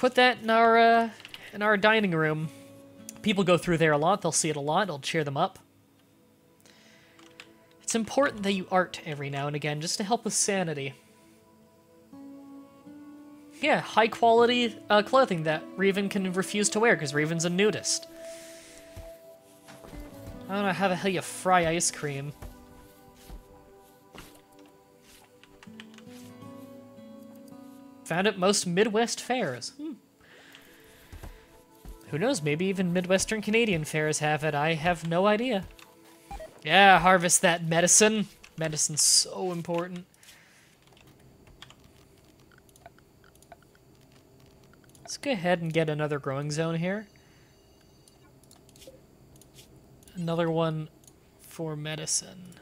put that in our dining room. People go through there a lot. They'll see it a lot. It'll cheer them up. It's important that you art every now and again, just to help with sanity. Yeah, high-quality clothing that Revan can refuse to wear, because Revan's a nudist. I don't know how the hell you fry ice cream. Found at most Midwest fairs. Who knows, maybe even Midwestern Canadian fairs have it. I have no idea. Yeah, harvest that medicine. Medicine's so important. Let's go ahead and get another growing zone here. Another one for medicine.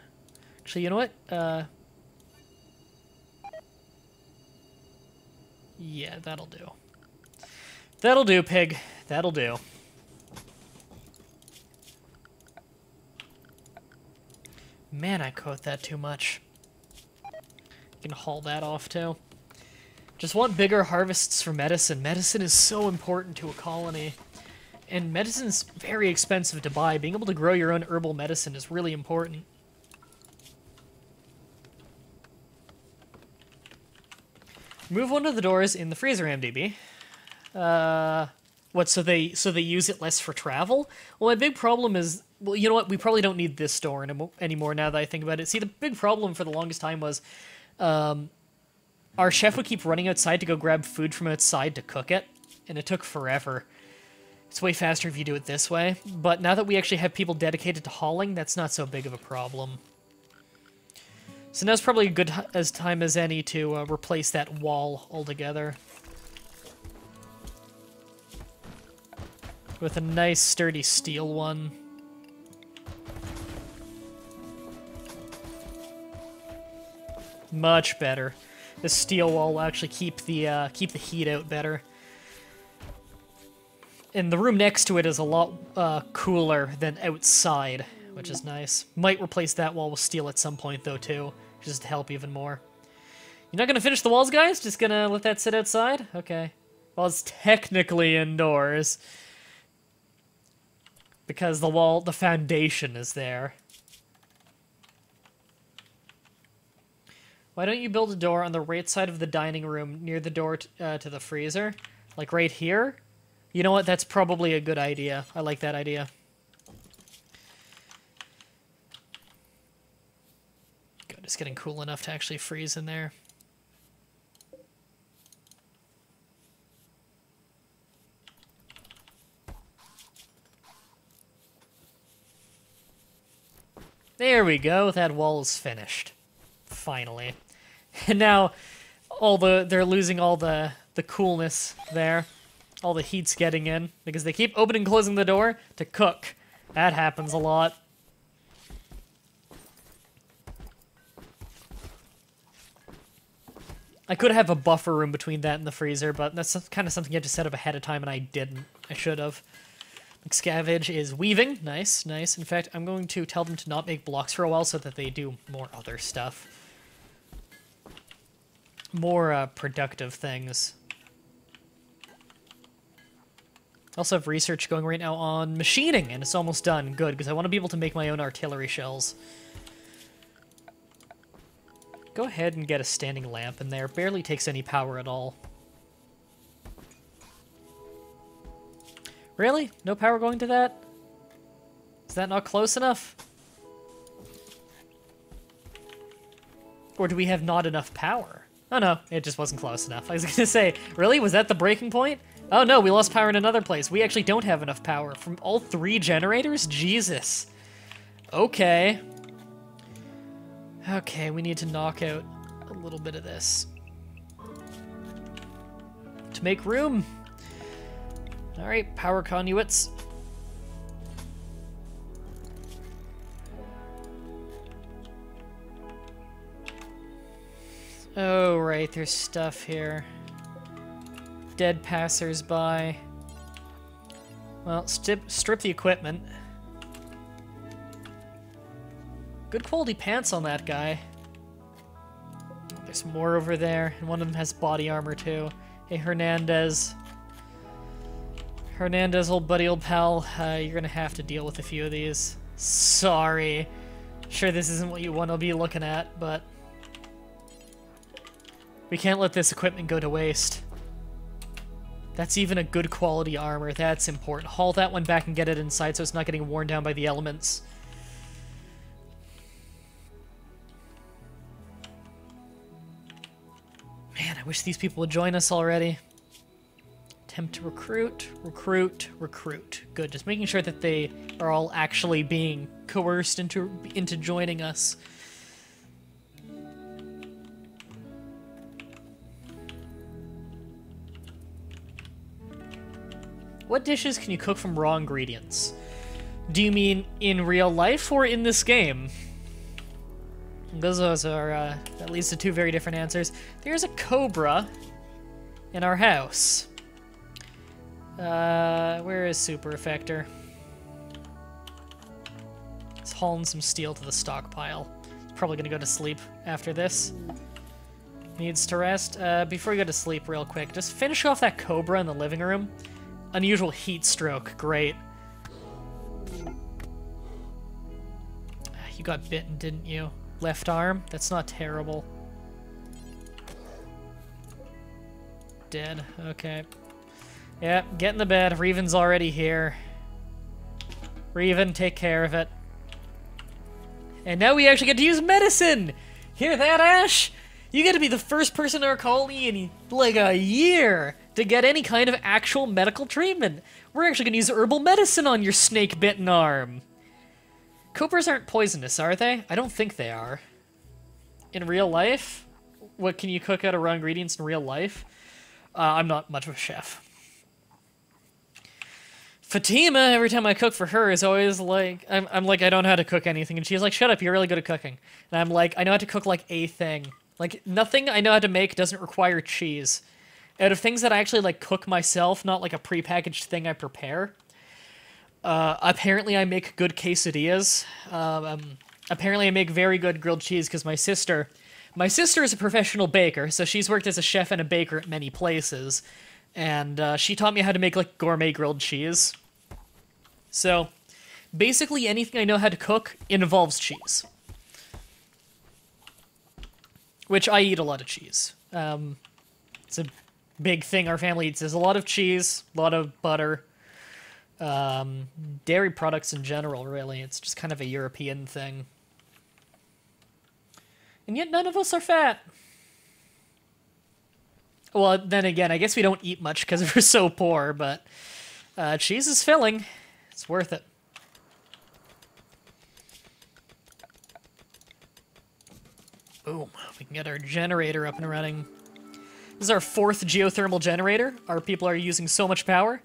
Actually, you know what? Yeah, that'll do. That'll do, pig. That'll do. Man, I coat that too much. You can haul that off, too. Just want bigger harvests for medicine. Medicine is so important to a colony. And medicine's very expensive to buy. Being able to grow your own herbal medicine is really important. Move one of the doors in the freezer, MDB. What, so they use it less for travel? Well, my big problem is, well, you know what? We probably don't need this door anymore now that I think about it. See, the big problem for the longest time was our chef would keep running outside to go grab food from outside to cook it, and it took forever. It's way faster if you do it this way, but now that we actually have people dedicated to hauling, that's not so big of a problem. So now's probably a good time as any to replace that wall altogether. With a nice sturdy steel one. Much better. The steel wall will actually keep the heat out better. And the room next to it is a lot cooler than outside, which is nice. Might replace that wall with steel at some point, though, too, just to help even more. You're not gonna finish the walls, guys? Just gonna let that sit outside? Okay. Well, it's technically indoors. Because the foundation is there. Why don't you build a door on the right side of the dining room near the door to the freezer? Like right here? You know what? That's probably a good idea. I like that idea. Good, it's getting cool enough to actually freeze in there. There we go, that wall is finished. Finally. And now they're losing all the coolness there. All the heat's getting in because they keep opening and closing the door to cook. That happens a lot. I could have a buffer room between that and the freezer, but that's kind of something you have to set up ahead of time, and I didn't. I should have. Scavenge is weaving. Nice, nice. In fact, I'm going to tell them to not make blocks for a while so that they do more other stuff. More productive things. I also have research going right now on machining, and it's almost done. Good, because I want to be able to make my own artillery shells. Go ahead and get a standing lamp in there. Barely takes any power at all. Really? No power going to that? Is that not close enough? Or do we have not enough power? Oh no, it just wasn't close enough. I was gonna say, really? Was that the breaking point? Oh no, we lost power in another place. We actually don't have enough power from all 3 generators? Jesus. Okay. Okay, we need to knock out a little bit of this. To make room. Alright, power conduits. Oh, right, there's stuff here. Dead passers-by. Well, strip the equipment. Good quality pants on that guy. There's more over there, and one of them has body armor too. Hey, Hernandez. Hernandez, old buddy, old pal, you're gonna have to deal with a few of these. Sorry. Sure, this isn't what you want to be looking at, but we can't let this equipment go to waste. That's even a good quality armor. That's important. Haul that one back and get it inside so it's not getting worn down by the elements. Man, I wish these people would join us already. Attempt to recruit, recruit, recruit. Good, just making sure that they are all actually being coerced into joining us. What dishes can you cook from raw ingredients? Do you mean in real life or in this game? Those are at least the two very different answers. There's a cobra in our house. Where is Super Effector? He's hauling some steel to the stockpile. He's probably gonna go to sleep after this. Needs to rest. Before you go to sleep real quick, just finish off that cobra in the living room. Unusual heat stroke, great. You got bitten, didn't you? Left arm? That's not terrible. Dead, okay. Yep, get in the bed. Reven's already here. Reven, take care of it. And now we actually get to use medicine! Hear that, Ash? You get to be the first person in our colony in, like, a year to get any kind of actual medical treatment. We're actually gonna use herbal medicine on your snake-bitten arm. Cobras aren't poisonous, are they? I don't think they are. In real life? What can you cook out of raw ingredients in real life? I'm not much of a chef. Fatima, every time I cook for her, is always like, I'm like, I don't know how to cook anything. And she's like, shut up, you're really good at cooking. And I'm like, I know how to cook like a thing. Like, nothing I know how to make doesn't require cheese. Out of things that I actually like cook myself, not like a prepackaged thing I prepare. Apparently I make good quesadillas. Apparently I make very good grilled cheese because my sister is a professional baker, so she's worked as a chef and a baker at many places. And she taught me how to make like gourmet grilled cheese. So basically anything I know how to cook involves cheese. Which I eat a lot of cheese. It's a big thing our family eats. There's a lot of cheese, a lot of butter. Dairy products in general, really. It's just kind of a European thing. And yet none of us are fat. Well, then again, I guess we don't eat much because we're so poor, but cheese is filling. It's worth it. Boom. We can get our generator up and running. This is our 4th geothermal generator. Our people are using so much power.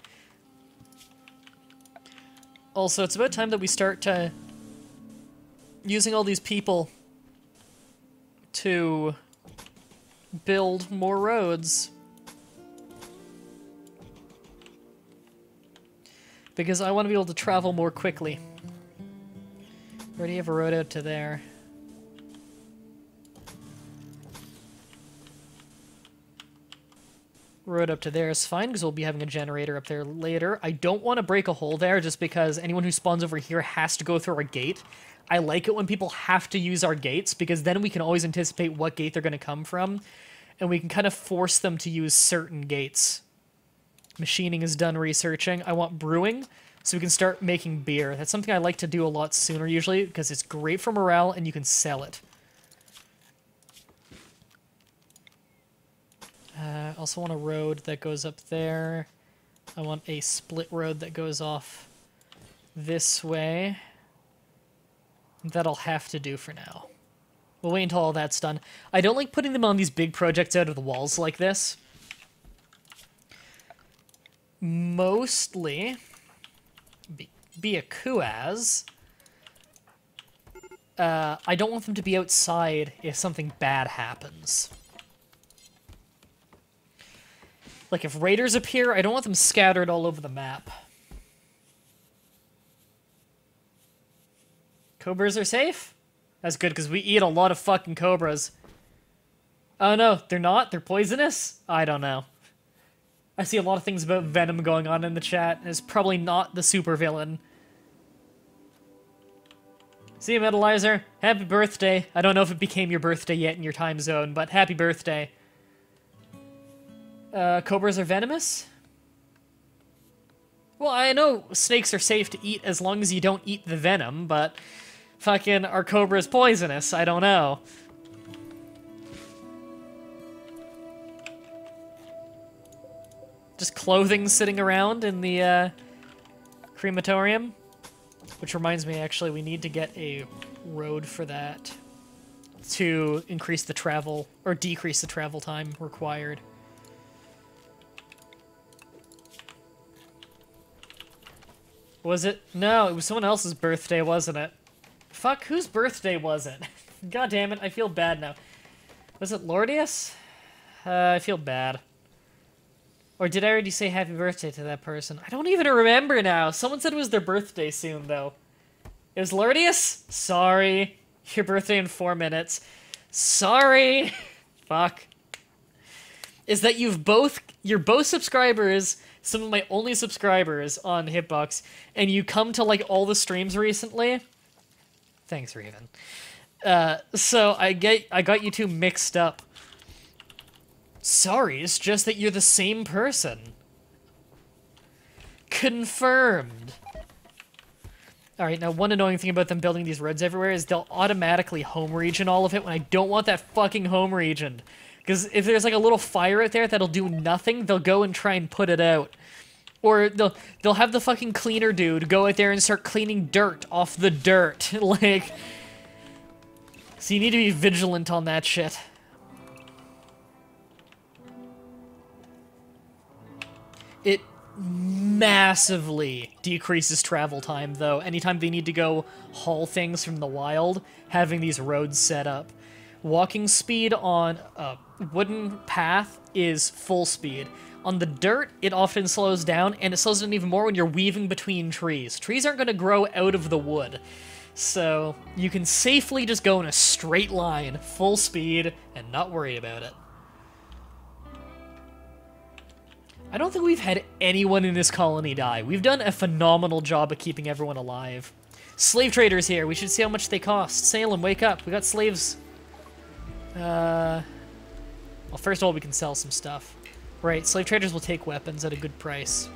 Also, it's about time that we start using all these people to build more roads. Because I want to be able to travel more quickly. We already have a road out to there. Road up to there is fine, because we'll be having a generator up there later. I don't want to break a hole there, just because anyone who spawns over here has to go through our gate. I like it when people have to use our gates, because then we can always anticipate what gate they're going to come from, and we can kind of force them to use certain gates. Machining is done researching. I want brewing, so we can start making beer. That's something I like to do a lot sooner, usually, because it's great for morale, and you can sell it. I also want a road that goes up there. I want a split road that goes off this way. That'll have to do for now. We'll wait until all that's done. I don't like putting them on these big projects out of the walls like this. Mostly, be a Kuaz. I don't want them to be outside if something bad happens. Like, if raiders appear, I don't want them scattered all over the map. Cobras are safe? That's good, because we eat a lot of fucking cobras. Oh no, they're not? They're poisonous? I don't know. I see a lot of things about Venom going on in the chat. It's probably not the supervillain. See you, Metalizer. Happy birthday. I don't know if it became your birthday yet in your time zone, but happy birthday. Cobras are venomous? Well, I know snakes are safe to eat as long as you don't eat the venom, but fucking are cobras poisonous? I don't know. Just clothing sitting around in the crematorium. Which reminds me, actually, we need to get a road for that to increase the travel, or decrease the travel time required. Was it? No, it was someone else's birthday, wasn't it? Fuck, whose birthday was it? God damn it, I feel bad now. Was it Lordius? I feel bad. Or did I already say happy birthday to that person? I don't even remember now. Someone said it was their birthday soon, though. It was Lordius? Sorry. Your birthday in 4 minutes. Sorry. Fuck. Is that you're both subscribers, some of my only subscribers on Hitbox, and you come to, like, all the streams recently? Thanks, Raven. So I got you two mixed up. Sorry, it's just that you're the same person. Confirmed. Alright, now one annoying thing about them building these roads everywhere is they'll automatically home region all of it when I don't want that fucking home region. Because if there's like a little fire out there that'll do nothing, they'll go and try and put it out. Or they'll have the fucking cleaner dude go out there and start cleaning dirt off the dirt. Like, so you need to be vigilant on that shit. It massively decreases travel time, though. Anytime they need to go haul things from the wild, having these roads set up. Walking speed on a wooden path is full speed. On the dirt, it often slows down, and it slows down even more when you're weaving between trees. Trees aren't going to grow out of the wood, so you can safely just go in a straight line, full speed, and not worry about it. I don't think we've had anyone in this colony die. We've done a phenomenal job of keeping everyone alive. Slave traders here. We should see how much they cost. Salem, wake up. We got slaves. Well, first of all, we can sell some stuff. Right, slave traders will take weapons at a good price.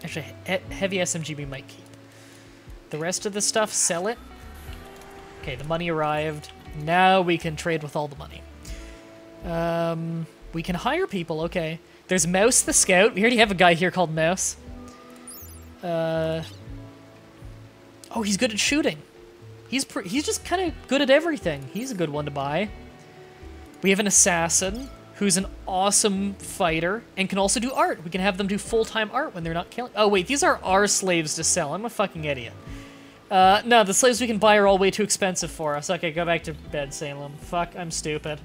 Actually, heavy SMG we might keep. The rest of the stuff, sell it. Okay, the money arrived. Now we can trade with all the money. We can hire people, okay. There's Mouse the Scout. We already have a guy here called Mouse. Oh, he's good at shooting. He's just kind of good at everything. He's a good one to buy. We have an Assassin, who's an awesome fighter, and can also do art. We can have them do full-time art when they're not killing. Oh, wait, these are our slaves to sell. I'm a fucking idiot. No, the slaves we can buy are all way too expensive for us. Okay, go back to bed, Salem. Fuck, I'm stupid.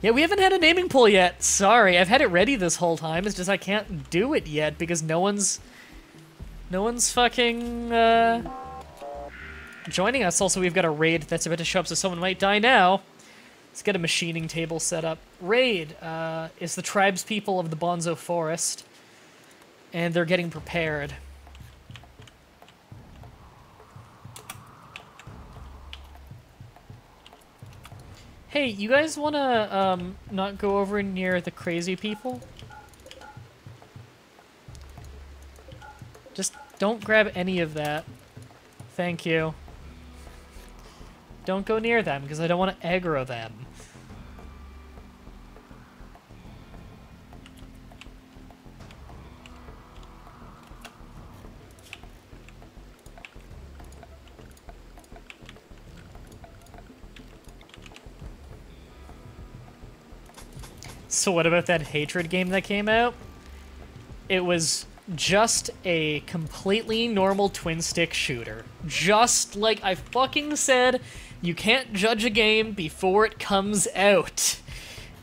Yeah, we haven't had a naming pool yet. Sorry, I've had it ready this whole time. It's just I can't do it yet because no one's fucking joining us. Also, we've got a raid that's about to show up, so someone might die now. Let's get a machining table set up. Raid is the tribespeople of the Bonzo Forest, and they're getting prepared. Hey, you guys wanna, not go over near the crazy people? Just don't grab any of that. Thank you. Don't go near them, because I don't want to aggro them. So what about that Hatred game that came out? It was just a completely normal twin-stick shooter. Just like I fucking said, you can't judge a game before it comes out.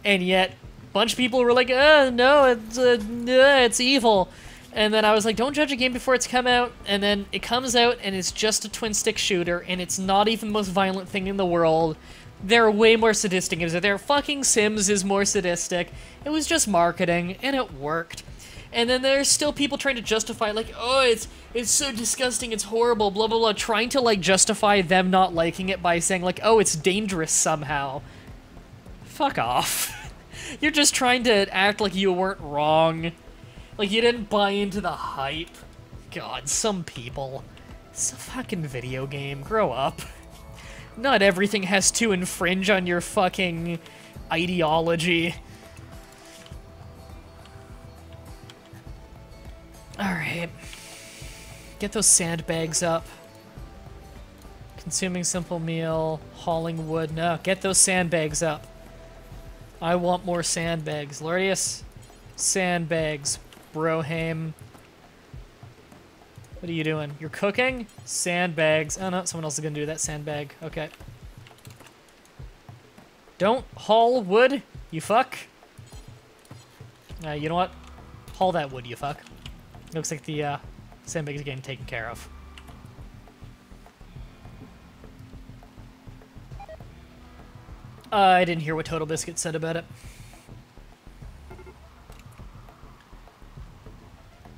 And yet, a bunch of people were like, no, it's evil. And then I was like, don't judge a game before it's come out. And then it comes out, and it's just a twin-stick shooter, and it's not even the most violent thing in the world. They're way more sadistic. Their fucking Sims is more sadistic. It was just marketing, and it worked. And then there's still people trying to justify, like, oh, it's so disgusting, it's horrible, blah, blah, blah, trying to, like, justify them not liking it by saying, like, oh, it's dangerous somehow. Fuck off. You're just trying to act like you weren't wrong. Like, you didn't buy into the hype. God, some people. It's a fucking video game. Grow up. Not everything has to infringe on your fucking ideology. Alright. Get those sandbags up. Consuming simple meal. Hauling wood. No, get those sandbags up. I want more sandbags. Lordius. Sandbags. Broham. What are you doing? You're cooking? Sandbags. Oh no, someone else is gonna do that sandbag. Okay. Don't haul wood, you fuck. You know what? Haul that wood, you fuck. Looks like the sandbag is getting taken care of. I didn't hear what Total Biscuit said about it.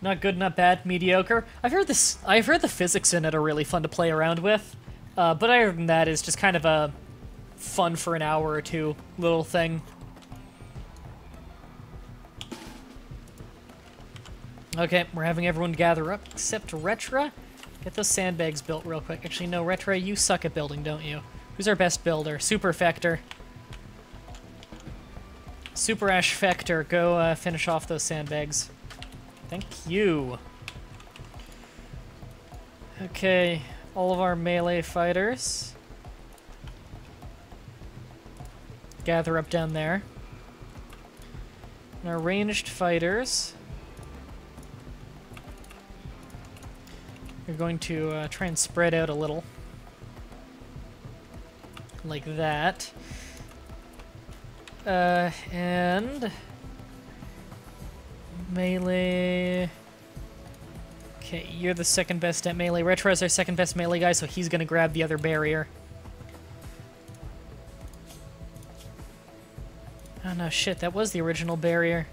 Not good, not bad, mediocre. I've heard the physics in it are really fun to play around with. But other than that, it's just kind of a fun for an hour or two little thing. Okay, we're having everyone gather up, except Retra. Get those sandbags built real quick. Actually, no, Retra, you suck at building, don't you? Who's our best builder? Super Fector. Super Ash Fector, go finish off those sandbags. Thank you. Okay, all of our melee fighters. Gather up down there. And our ranged fighters. We're going to try and spread out a little. Like that. And... melee... Okay, you're the second best at melee. Retro is our second best melee guy, so he's gonna grab the other barrier. Oh no, shit, that was the original barrier.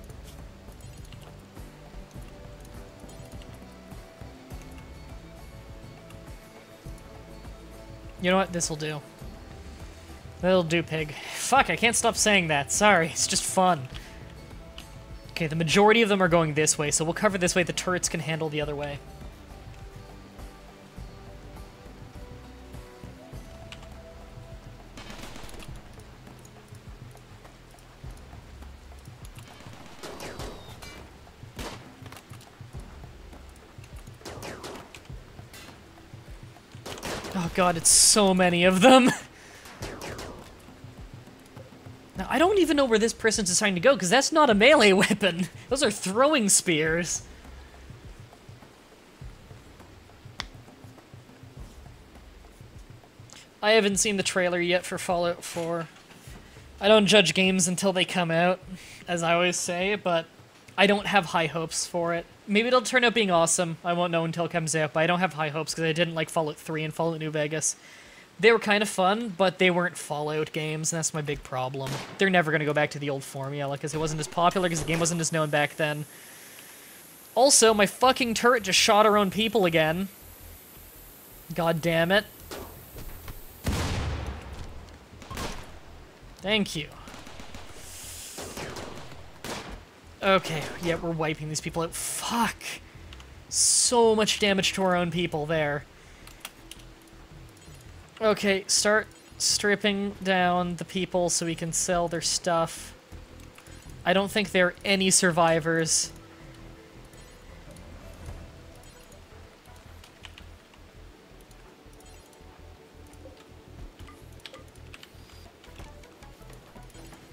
You know what? This'll do. That'll do, pig. Fuck, I can't stop saying that. Sorry, it's just fun. Okay, the majority of them are going this way, so we'll cover this way. The turrets can handle the other way. Oh god, it's so many of them! Now, I don't even know where this person's assigned to go, because that's not a melee weapon. Those are throwing spears. I haven't seen the trailer yet for Fallout 4. I don't judge games until they come out, as I always say, but I don't have high hopes for it. Maybe it'll turn out being awesome. I won't know until it comes out, but I don't have high hopes because I didn't like Fallout 3 and Fallout New Vegas. They were kind of fun, but they weren't Fallout games, and that's my big problem. They're never going to go back to the old formula, because it wasn't as popular, because the game wasn't as known back then. Also, my fucking turret just shot our own people again. God damn it. Thank you. Okay, yeah, we're wiping these people out. Fuck! So much damage to our own people there. Okay, start stripping down the people so we can sell their stuff. I don't think there are any survivors.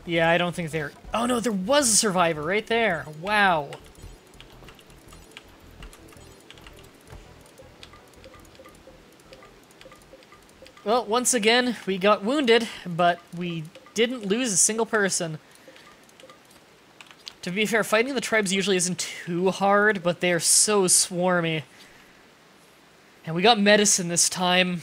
Yeah, I don't think there... Oh no, there was a survivor right there! Wow. Well, once again, we got wounded, but we didn't lose a single person. To be fair, fighting the tribes usually isn't too hard, but they're so swarmy. And we got medicine this time.